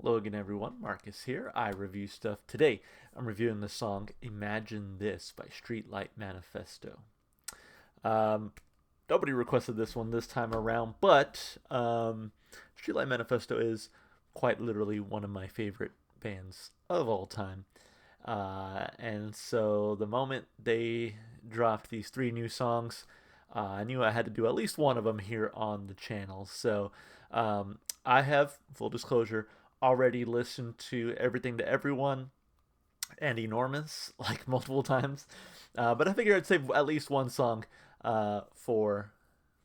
Hello again, everyone. Marcus here. I review stuff. Today, I'm reviewing the song Imagine This by Streetlight Manifesto. Nobody requested this one this time around, but Streetlight Manifesto is quite literally one of my favorite bands of all time. And so the moment they dropped these three new songs, I knew I had to do at least one of them here on the channel. So I have, full disclosure, already listened to Everything to Everyone and Enormous like multiple times, but I figured I'd save at least one song for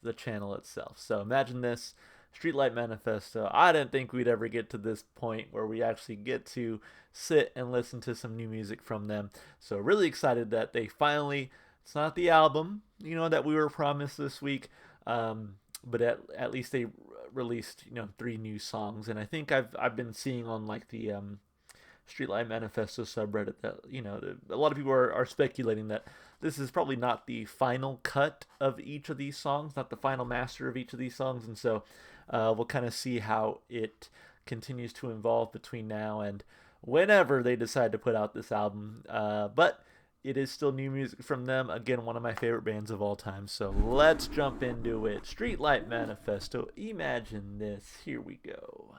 the channel itself. So Imagine This, Streetlight Manifesto. I didn't think we'd ever get to this point where we actually get to sit and listen to some new music from them. So really excited that they finally, it's not the album, that we were promised this week, but at least they released, three new songs. And I think I've been seeing on like the Streetlight Manifesto subreddit that, a lot of people are speculating that this is probably not the final cut of each of these songs, not the final master of each of these songs. And so we'll kind of see how it continues to evolve between now and whenever they decide to put out this album. But it is still new music from them. Again, one of my favorite bands of all time. So let's jump into it. Streetlight Manifesto. Imagine This. Here we go.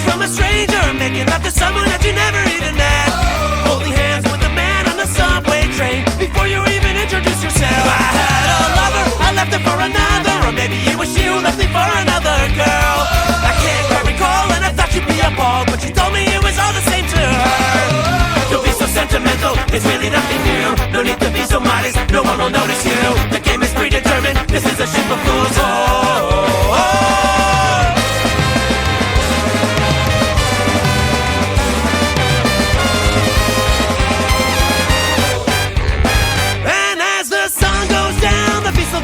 From a stranger, making love to someone that you never even met. Holding hands with a man on the subway train before you even introduce yourself. I had a lover, I left her for another, or maybe it was she who left me for another girl. I can't quite recall, and I thought you'd be appalled, but she told me it was all the same to her. Don't be so sentimental, it's really nothing new. No need to be so modest, no one will notice you. The game is predetermined, this is a ship of fools.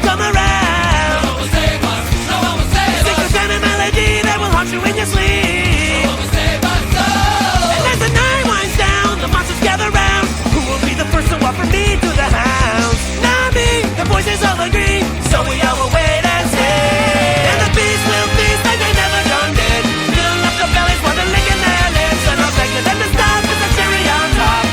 Come around. No one will save us. No one will save us. Sing the kind of melody that will haunt you in your sleep. No one will save us. No. And as the night winds down, the monsters gather round. Who will be the first to offer me to the hounds? Not me. The voices all agree, so we all will wait and see. And the beast will feast like they never done did. Fill up the bellies while they're licking their lips, and I'll beg them to stop with the cherry on top.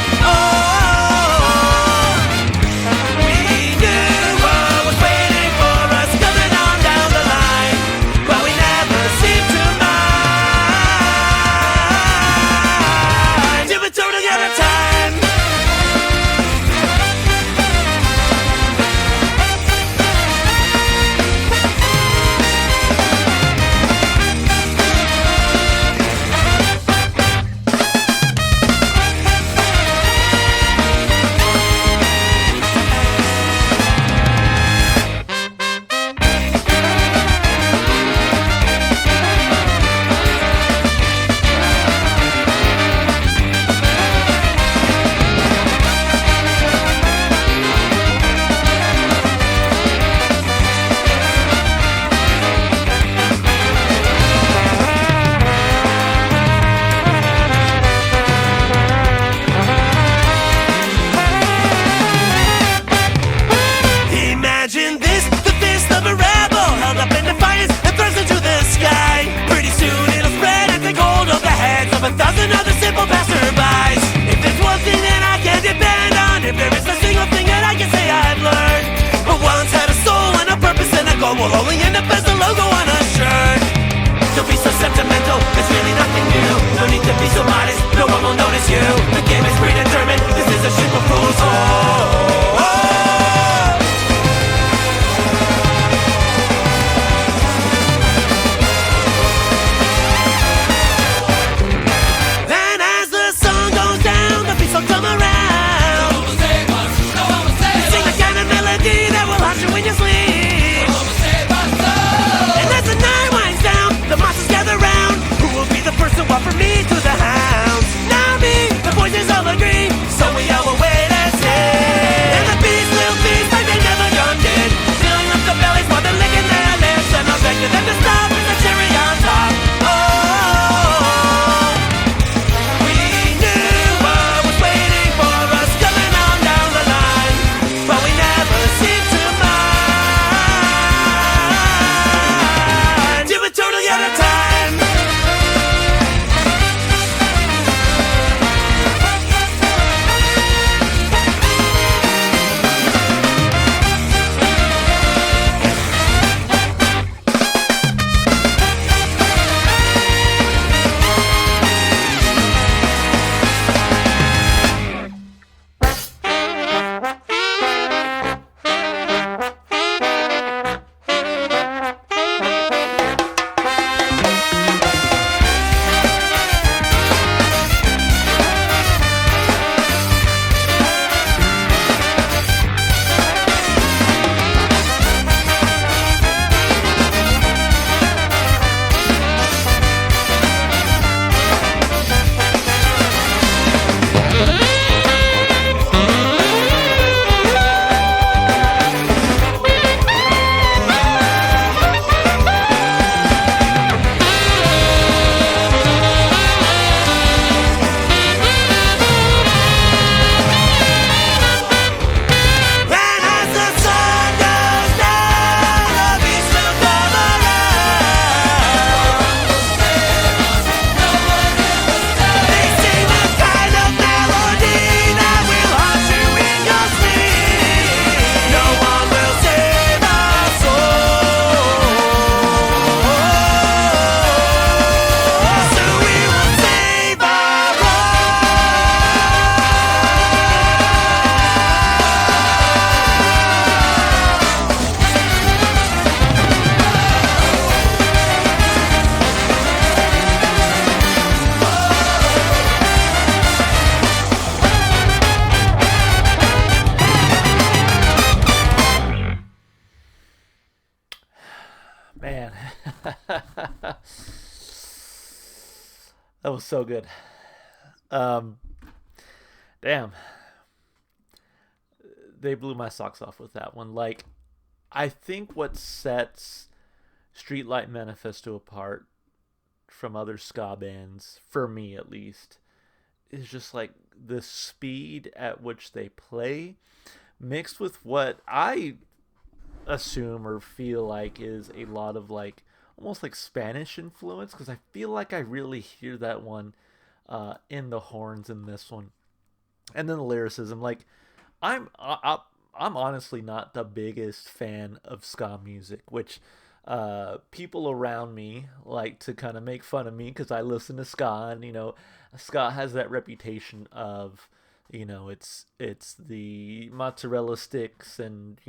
A thousand other simple passerbys. If there's one thing that I can depend on, if there is a single thing that I can say I've learned, but once had a soul and a purpose and a goal, will only end up as a logo on a shirt. Don't be so sentimental, it's really nothing new. No need to be so modest, no one will notice you. The game is predetermined, this is a ship of fools. Then as the sun goes That was so good. Um, damn, they blew my socks off with that one. Like, I think what sets Streetlight Manifesto apart from other ska bands, for me at least, is just like the speed at which they play, mixed with what I assume or feel like is a lot of like almost like Spanish influence, because I feel like I really hear that one in the horns in this one, and then the lyricism. Like I'm I, I'm honestly not the biggest fan of ska music, which people around me like to kind of make fun of me because I listen to ska, and ska has that reputation of it's the mozzarella sticks and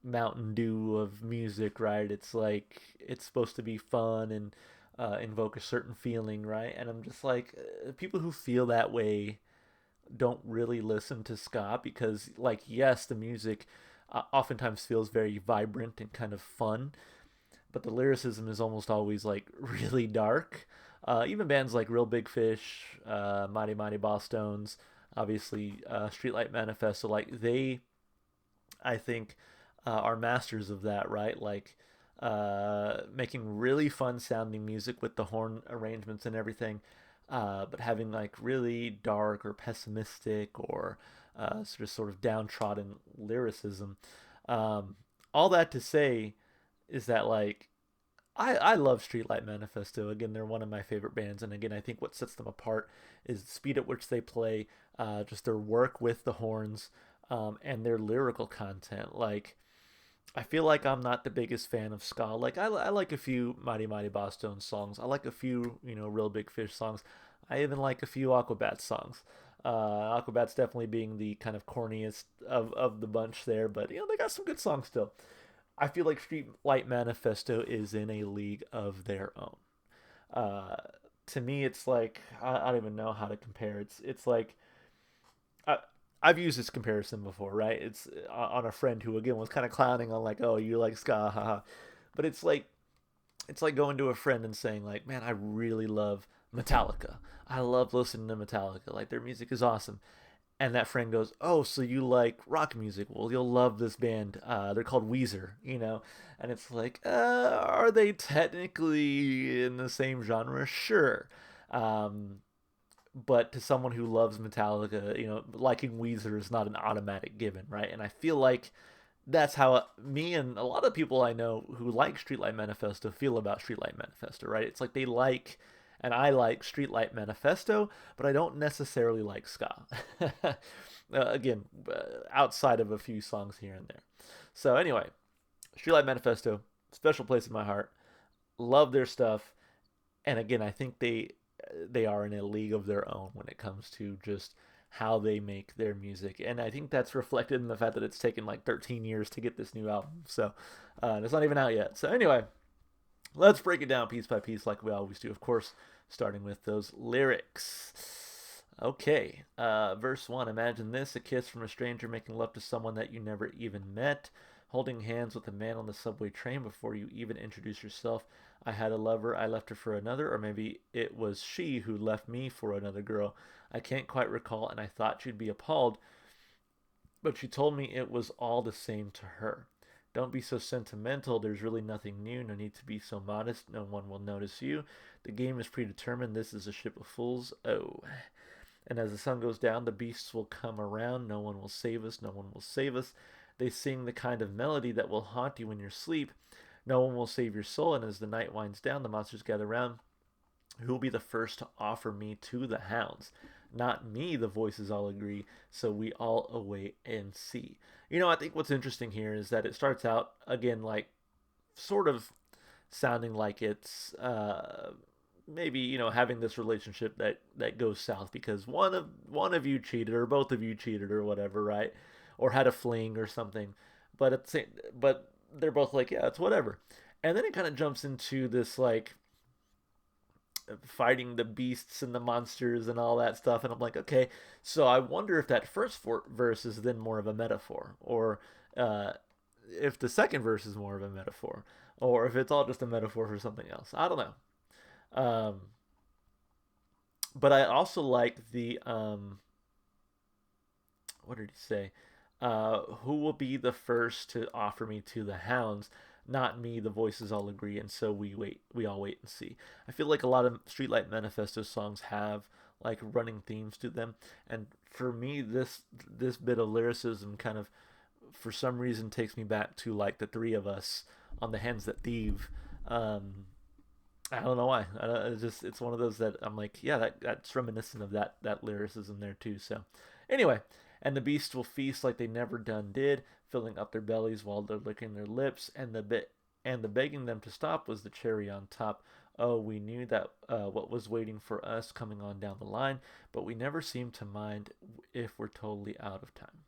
Mountain Dew of music, right? It's like it's supposed to be fun and invoke a certain feeling, right? And I'm just like, people who feel that way don't really listen to ska because, like, yes, the music oftentimes feels very vibrant and kind of fun, but the lyricism is almost always like really dark. Even bands like Real Big Fish, Mighty Mighty Boss Stones, obviously Streetlight Manifesto, like they, I think, are masters of that, right? Like making really fun sounding music with the horn arrangements and everything, but having like really dark or pessimistic or sort of downtrodden lyricism. Um, all that to say is that like I love Streetlight Manifesto. Again, they're one of my favorite bands, and again, I think what sets them apart is the speed at which they play, just their work with the horns, and their lyrical content. Like I feel like I'm not the biggest fan of ska. Like I like a few Mighty Mighty Boss Stones songs. I like a few Real Big Fish songs. I even like a few Aquabats songs. Aquabats definitely being the kind of corniest of the bunch there, but they got some good songs still. I feel like Streetlight Manifesto is in a league of their own. Uh, to me, it's like I don't even know how to compare. It's like I, I've used this comparison before, right? It's on a friend who again was kind of clowning on like, oh, you like ska, haha. But it's like going to a friend and saying like, man, I really love Metallica. I love listening to Metallica. Like their music is awesome. And that friend goes, oh, so you like rock music? Well, you'll love this band. They're called Weezer. And it's like, are they technically in the same genre? Sure. Um, but to someone who loves Metallica, liking Weezer is not an automatic given, right? And I feel like that's how me and a lot of people I know who like Streetlight Manifesto feel about Streetlight Manifesto, right? It's like they like, and I like Streetlight Manifesto, but I don't necessarily like ska. Again, outside of a few songs here and there. So anyway, Streetlight Manifesto, special place in my heart. Love their stuff, and again, I think they are in a league of their own when it comes to just how they make their music. And I think that's reflected in the fact that it's taken like 13 years to get this new album. So it's not even out yet. So anyway, let's break it down piece by piece like we always do, of course, starting with those lyrics. Okay, verse 1. Imagine this: a kiss from a stranger making love to someone that you never even met. Holding hands with a man on the subway train before you even introduce yourself. I had a lover, I left her for another, or maybe it was she who left me for another girl. I can't quite recall, and I thought she'd be appalled, but she told me it was all the same to her. Don't be so sentimental. There's really nothing new. No need to be so modest. No one will notice you. The game is predetermined. This is a ship of fools. Oh. And as the sun goes down, the beasts will come around. No one will save us. No one will save us. They sing the kind of melody that will haunt you in your sleep. No one will save your soul. And as the night winds down, the monsters gather round. Who will be the first to offer me to the hounds? Not me, the voices all agree. So we all await and see. I think what's interesting here is that it starts out, again, like sort of sounding like it's maybe having this relationship that goes south because one of you cheated or both of you cheated or whatever, right? Or had a fling or something. But they're both like, yeah, it's whatever. And then it kind of jumps into this like fighting the beasts and the monsters and all that stuff, and I'm like, okay, so I wonder if that first verse is then more of a metaphor, or uh, if the second verse is more of a metaphor, or if it's all just a metaphor for something else. I don't know. but I also like the what did he say? Who will be the first to offer me to the hounds? Not me. The voices all agree, and so we wait. We all wait and see. I feel like a lot of Streetlight Manifesto songs have like running themes to them, and for me, this bit of lyricism kind of, for some reason, takes me back to like the three of us on the Hands That Thieve. Um, I don't know why. It's one of those that I'm like, yeah, that's reminiscent of that lyricism there too. So, anyway, and the beast will feast like they never done did, filling up their bellies while they're licking their lips, and the begging them to stop was the cherry on top. Oh, we knew that what was waiting for us coming on down the line, but we never seem to mind if we're totally out of time.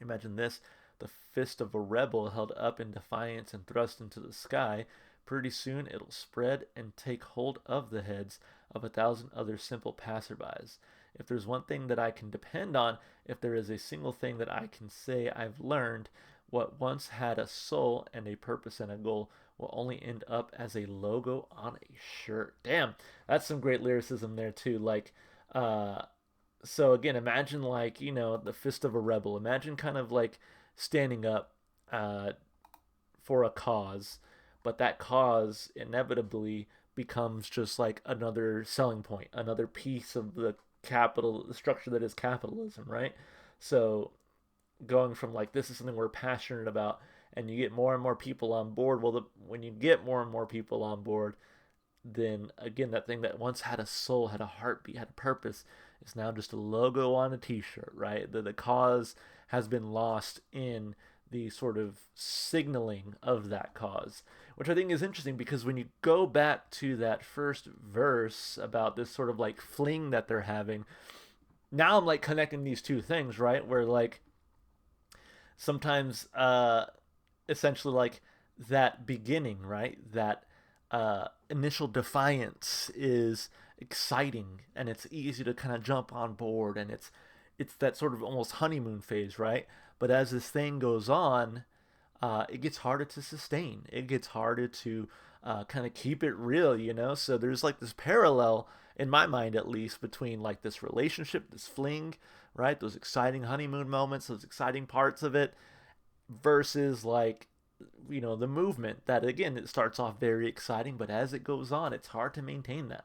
Imagine this: the fist of a rebel held up in defiance and thrust into the sky. Pretty soon it'll spread and take hold of the heads of 1,000 other simple passerbys. If there's one thing that I can depend on, if there is a single thing that I can say I've learned, what once had a soul and a purpose and a goal will only end up as a logo on a shirt. Damn, that's some great lyricism there too. Like, uh, so again, imagine like the fist of a rebel. Imagine kind of like standing up uh, for a cause, but that cause inevitably becomes just like another selling point, another piece of the structure that is capitalism, right? So going from like this is something we're passionate about, and you get more and more people on board. Well, when you get more and more people on board, then again, that thing that once had a soul, had a heartbeat, had a purpose, is now just a logo on a T-shirt, right? The cause has been lost in the sort of signaling of that cause, which I think is interesting because when you go back to that first verse about this sort of like fling that they're having, now I'm like connecting these two things, right? Where like sometimes essentially like that beginning, right? That initial defiance is exciting and it's easy to kind of jump on board, and it's that sort of almost honeymoon phase, right? But as this thing goes on, it gets harder to sustain. It gets harder to kind of keep it real, you know? So there's like this parallel, in my mind at least, between like this relationship, this fling, right? Those exciting honeymoon moments, those exciting parts of it, versus like the movement that again it starts off very exciting, but as it goes on it's hard to maintain that.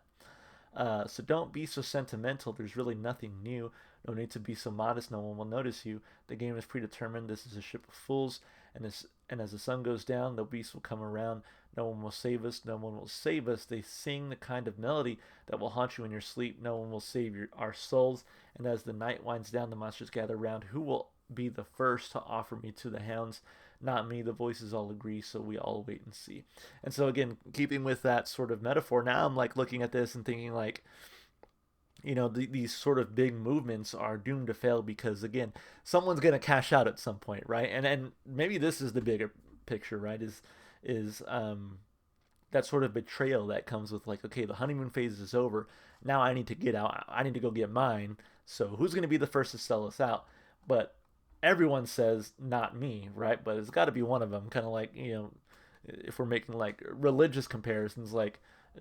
So don't be so sentimental. There's really nothing new. No need to be so modest. No one will notice you. The game is predetermined. This is a ship of fools. And as the sun goes down, the beast will come around. No one will save us. No one will save us. They sing the kind of melody that will haunt you in your sleep. No one will save our souls. And as the night winds down, the monsters gather round. Who will be the first to offer me to the hounds? Not me. The voices all agree, so we all wait and see. And so again, keeping with that sort of metaphor, now I'm like looking at this and thinking like, these sort of big movements are doomed to fail because again, someone's going to cash out at some point, right? And maybe this is the bigger picture, right? Is that sort of betrayal that comes with like, okay, the honeymoon phase is over. Now I need to get out. I need to go get mine. So who's going to be the first to sell us out? But everyone says not me, right? But it's got to be one of them. Kind of like if we're making like religious comparisons, like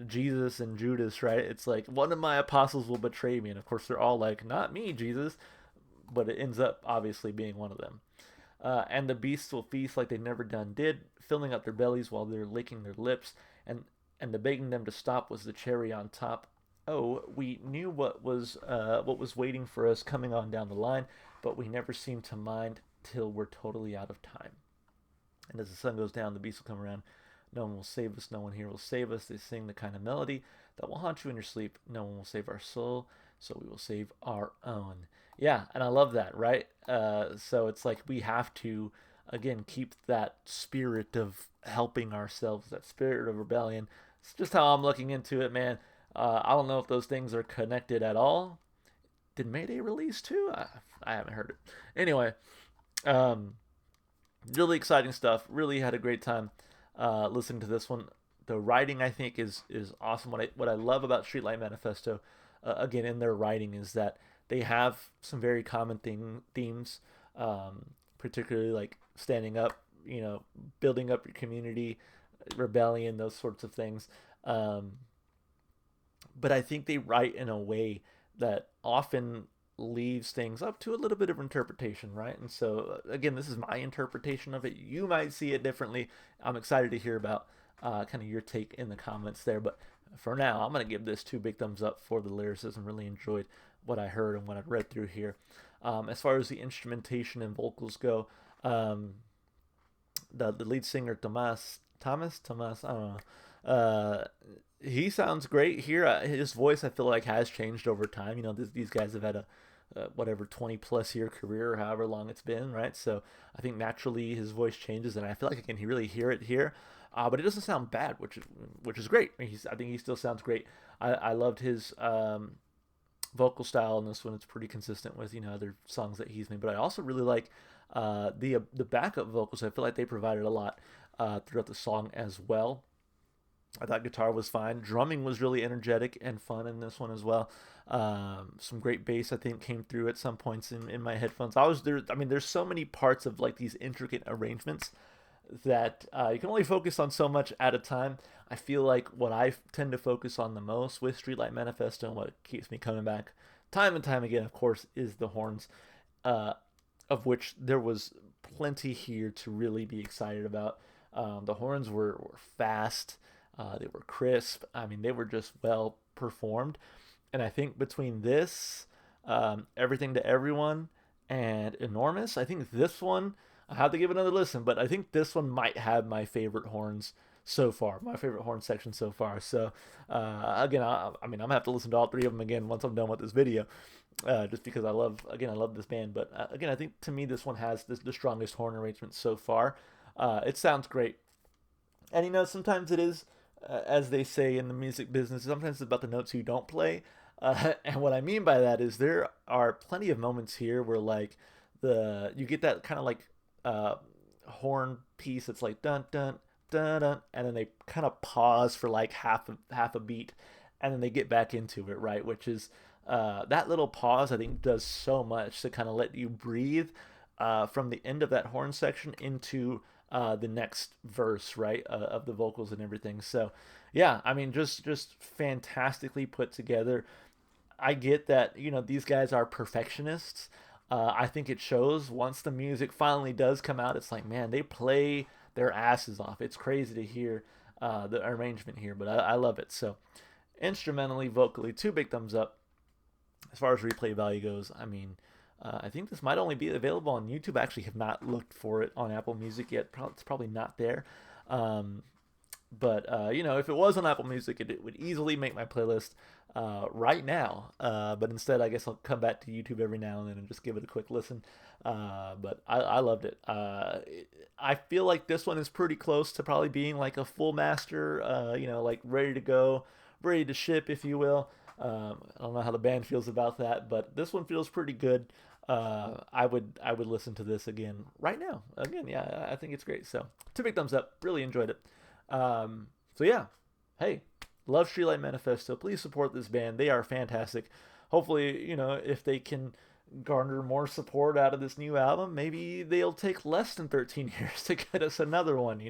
Jesus and Judas, right? It's like one of my apostles will betray me, and of course they're all like, not me, Jesus, but it ends up obviously being one of them. And the beasts will feast like they never done did, filling up their bellies while they're licking their lips, and the begging them to stop was the cherry on top. Oh, we knew what was waiting for us coming on down the line, but we never seem to mind till we're totally out of time. And as the sun goes down, the beast will come around. No one will save us. No one here will save us. They sing the kind of melody that will haunt you in your sleep. No one will save our soul, so we will save our own. Yeah, and I love that, right? So it's like we have to, again, keep that spirit of helping ourselves, that spirit of rebellion. It's just how I'm looking into it, man. I don't know if those things are connected at all. Did Mayday release too? I haven't heard it. Anyway, um, really exciting stuff. Really had a great time listening to this one. The writing I think is awesome. What I love about Streetlight Manifesto, again in their writing, is that they have some very common themes, particularly like standing up, building up your community, rebellion, those sorts of things. but I think they write in a way that often leaves things up to a little bit of interpretation, right? And so, again, this is my interpretation of it. You might see it differently. I'm excited to hear about kind of your take in the comments there. But for now, I'm going to give this 2 big thumbs up for the lyricism. Really enjoyed what I heard and what I read through here. As far as the instrumentation and vocals go, the lead singer Thomas, I don't know. He sounds great here. His voice, I feel like, has changed over time. You know, these guys have had a whatever 20 plus year career, or however long it's been, right? So I think naturally his voice changes, and I feel like I can really hear it here. But it doesn't sound bad, which is great. I think he still sounds great. I loved his vocal style in this one. It's pretty consistent with other songs that he's made. But I also really like the backup vocals. I feel like they provided a lot throughout the song as well. I thought guitar was fine. Drumming was really energetic and fun in this one as well. Some great bass, I think, came through at some points in my headphones. I was there. I mean, there's so many parts of like these intricate arrangements that you can only focus on so much at a time. I feel like what I tend to focus on the most with Streetlight Manifesto, and what keeps me coming back time and time again, of course, is the horns, of which there was plenty here to really be excited about. The horns were fast. They were crisp. I mean, they were just well performed. And I think between this, Everything to Everyone, and Enormous, I think this one, I have to give it another listen, but I think this one might have my favorite horns so far, my favorite horn section so far. So, again, I mean, I'm going to have to listen to all 3 of them again once I'm done with this video, just because I love this band. But, again, I think to me this one has the strongest horn arrangement so far. It sounds great. And, sometimes it is, as they say in the music business, sometimes it's about the notes you don't play. And what I mean by that is there are plenty of moments here where, like, you get that kind of like horn piece that's like dun dun dun dun, and then they kind of pause for like half a beat, and then they get back into it, right? Which is that little pause, I think, does so much to kind of let you breathe from the end of that horn section into the next verse, right, of the vocals and everything. So yeah, I mean, just fantastically put together. I get that these guys are perfectionists. I think it shows once the music finally does come out. It's like, man, they play their asses off. It's crazy to hear the arrangement here, but I love it. So instrumentally, vocally, 2 big thumbs up. As far as replay value goes, I mean, I think this might only be available on YouTube. I actually have not looked for it on Apple Music yet. It's probably not there. But if it was on Apple Music, it would easily make my playlist right now. But instead, I guess I'll come back to YouTube every now and then and just give it a quick listen. But I loved it. I feel like this one is pretty close to probably being like a full master, like ready to go, ready to ship, if you will. I don't know how the band feels about that, but this one feels pretty good. I would listen to this again right now. Again, yeah, I think it's great. So 2 big thumbs up. Really enjoyed it. So yeah, hey, love Streetlight Manifesto. Please support this band. They are fantastic. Hopefully, if they can garner more support out of this new album, maybe they'll take less than 13 years to get us another one.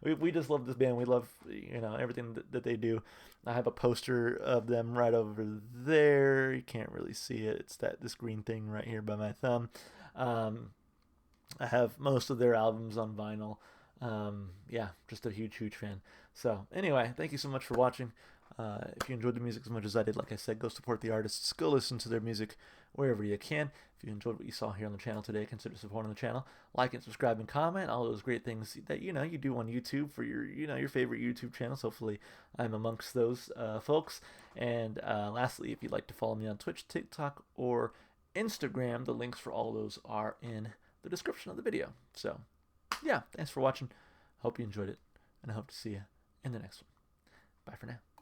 We just love this band. We love everything that they do. I have a poster of them right over there. You can't really see it. It's this green thing right here by my thumb. I have most of their albums on vinyl. Yeah, just a huge fan. So anyway, thank you so much for watching. If you enjoyed the music as much as I did, like I said, go support the artists. Go listen to their music wherever you can. If you enjoyed what you saw here on the channel today, consider supporting the channel. Like and subscribe and comment. All those great things that you do on YouTube for your favorite YouTube channels. Hopefully I'm amongst those folks. And lastly, if you'd like to follow me on Twitch, TikTok, or Instagram, the links for all those are in the description of the video. So yeah, thanks for watching. Hope you enjoyed it, and I hope to see you in the next one. Bye for now.